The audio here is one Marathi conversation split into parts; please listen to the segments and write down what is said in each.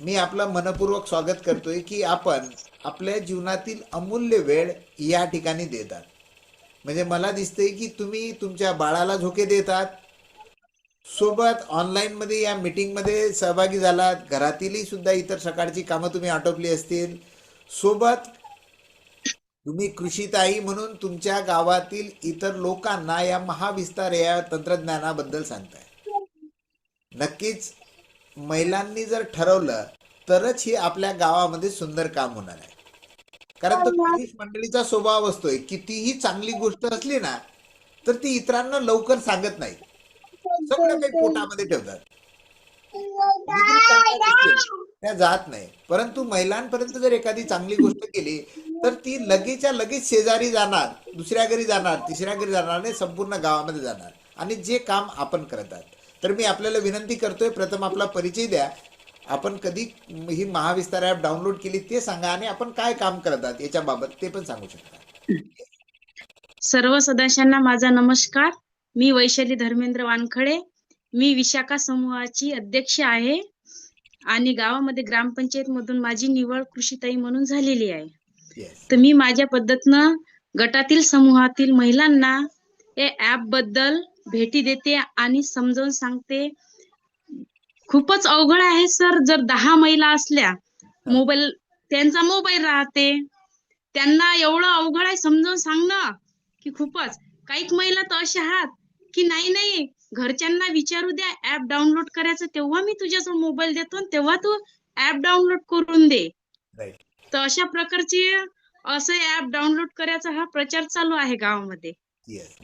मी आपलं मनपूर्वक स्वागत करतोय की आपण आपल्या जीवनातील अमूल्य वेळ या ठिकाणी देतात. म्हणजे मला दिसतंय की तुम्ही तुमच्या बाळाला झोके देतात, सोबत ऑनलाईन मध्ये या मीटिंग मध्ये सहभागी झालात, घरातीलही सुद्धा इतर सकाळची कामं तुम्ही आटोपली असतील, सोबत तुम्ही कृषीताई म्हणून तुमच्या गावातील इतर लोकांना या महाविस्तार या तंत्रज्ञानाबद्दल सांगताय. नक्कीच महिलांनी जर ठरवलं तरच ही आपल्या गावामध्ये सुंदर काम होणार आहे. कारण तो पुरुष मंडळीचा स्वभाव असतोय, कितीही चांगली गोष्ट असली ना तर ती इतरांना लवकर सांगत नाही, सगळं काही पोटामध्ये ठेवतात. डिग्री करतात असतील त्या जात नाही, परंतु महिलांपर्यंत जर एखादी चांगली गोष्ट केली तर ती लगेचच्या लगेच शेजारी जाणार, दुसऱ्या घरी जाणार, तिसऱ्या घरी जाणार, आणि संपूर्ण गावामध्ये जाणार, आणि जे काम आपण करतात. तर मी आपल्याला विनंती करतोय, प्रथम आपला परिचय द्या, आपण कधी ही महाविस्तार ॲप डाउनलोड केली ते सांगा, आणि आपण काय काम करतात याच्याबाबत ते पण सांगू शकता. सर्व सदस्यांना माझा नमस्कार. मी वैशाली धर्मेंद्र वानखडे. मी विशाखा समूहाची अध्यक्ष आहे आणि गावामध्ये ग्रामपंचायत मधून माझी निवड कृषीताई म्हणून झालेली आहे. येस, तर मी माझ्या पद्धतीनं गटातील समूहातील महिलांना या ऍप बद्दल भेटी देते आणि समजावून सांगते. खूपच अवघड आहे सर. जर 10 महिला असल्या, मोबाईल त्यांचा मोबाईल राहते, त्यांना एवढं अवघड आहे समजावून सांगणं की खूपच. काही महिला तर अशा आहात की नाही घरच्यांना विचारू द्या ऍप डाउनलोड करायचं, तेव्हा मी तुझ्याजवळ मोबाईल देतो आणि तेव्हा तू ऍप डाउनलोड करून दे. राईट. तर अशा प्रकारचे असं ऍप डाउनलोड करायचा हा प्रचार चालू आहे गावामध्ये. येस,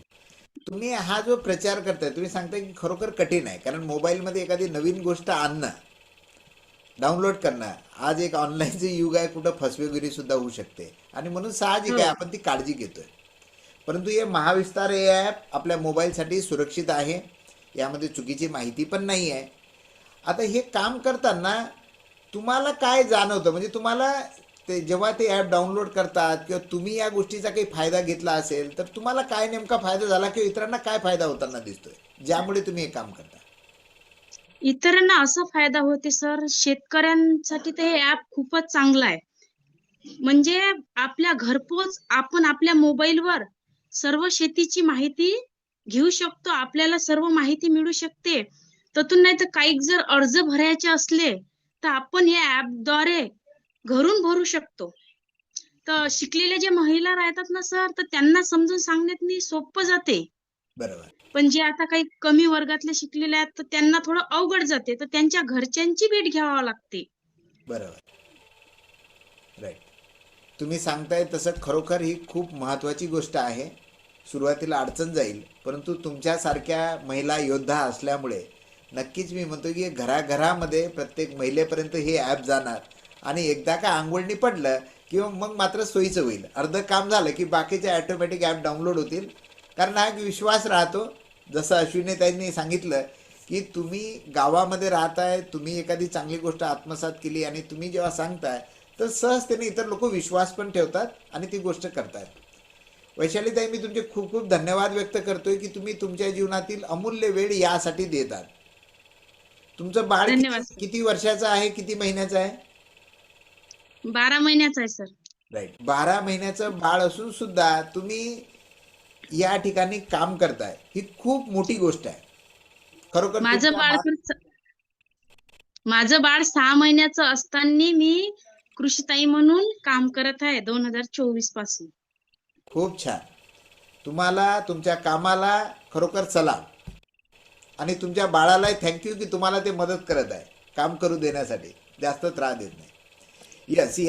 तुम्ही हा जो प्रचार करताय, तुम्ही सांगताय की खरोखर कठीण आहे, कारण मोबाईलमध्ये एखादी नवीन गोष्ट आणणं, डाउनलोड करणं, आज एक ऑनलाईनचे युग आहे, कुठं फसवेगिरी सुद्धा होऊ शकते, आणि म्हणून साहजिक आहे हो. आपण ती काळजी घेतोय. परंतु हे महाविस्तार हे ॲप आपल्या मोबाईलसाठी सुरक्षित आहे, यामध्ये चुकीची माहिती पण नाही आहे. आता हे काम करताना तुम्हाला काय जाणवतं, म्हणजे तुम्हाला ते जेव्हा ते ॲप डाउनलोड करतात किंवा तुम्ही या गोष्टीचा काही फायदा घेतला असेल तर तुम्हाला काय नेमका फायदा झाला किंवा इतरांना काय फायदा होताना दिसतोय ज्यामुळे तुम्ही हे काम करता? इतरांना असा फायदा होते सर, शेतकऱ्यांसाठी तर हे ऍप खूपच चांगलं आहे. म्हणजे आपल्या घरपोच आपण आपल्या मोबाईलवर सर्व शेतीची माहिती घेऊ शकतो. आपल्याला सर्व माहिती मिळू शकते. त्यातून नाही तर काही जर अर्ज भरायचे असले तर आपण या ऍपद्वारे घरून भरू शकतो. तर शिकलेल्या ज्या महिला राहतात ना सर, तर त्यांना समजून सांगण्यात सोपं जाते. बरोबर. पण जे आता काही कमी वर्गातले शिकलेले आहेत तर त्यांना थोडं अवघड जाते, तर त्यांच्या घरच्यांची भेट घ्यावी लागते. बरोबर. राईट. तुम्ही सांगताय तसं खरोखर ही खूप महत्त्वाची गोष्ट आहे. सुरुवातीला अडचण जाईल, परंतु तुमच्यासारख्या महिला योद्धा असल्यामुळे नक्कीच मी म्हणतो की घराघरामध्ये प्रत्येक महिलेपर्यंत हे ॲप जाणार, आणि एकदा का अंघोळणी पडलं किंवा मग मात्र सोयीचं होईल. अर्धं काम झालं की बाकीचे ॲटोमॅटिक ॲप डाउनलोड होतील, कारण हा एक विश्वास राहतो. जसं अश्विनीताईंनी सांगितलं की तुम्ही गावामध्ये राहताय, तुम्ही एखादी चांगली गोष्ट आत्मसात केली आणि तुम्ही जेव्हा सांगताय तर सहजतेने इतर लोक विश्वास पण ठेवतात आणि ती गोष्ट करतात. वैशालीताई, मी तुमचे खूप खूप धन्यवाद व्यक्त करतोय की तुम्ही तुमच्या जीवनातील अमूल्य वेळ यासाठी देतात. तुमचं बाळ किती धन्यवाद सर. किती वर्षाचं आहे, किती महिन्याचं आहे? 12 महिन्याचा आहे सर. राईट. 12 महिन्याचं बाळ असून सुद्धा तुम्ही या ठिकाणी काम करताय, ही खूप मोठी गोष्ट आहे. खरोखर माझं तुमच्या बाळ माझं बाळ 6 महिन्याचं असताना मी कृषीताई म्हणून काम करत आहे 2024 पासून. खूप छान. तुम्हाला तुमच्या कामाला खरोखर चला, आणि तुमच्या बाळालाही थँक्यू की तुम्हाला ते मदत करत आहे काम करू देण्यासाठी, जास्त त्रास देत नाही. यस.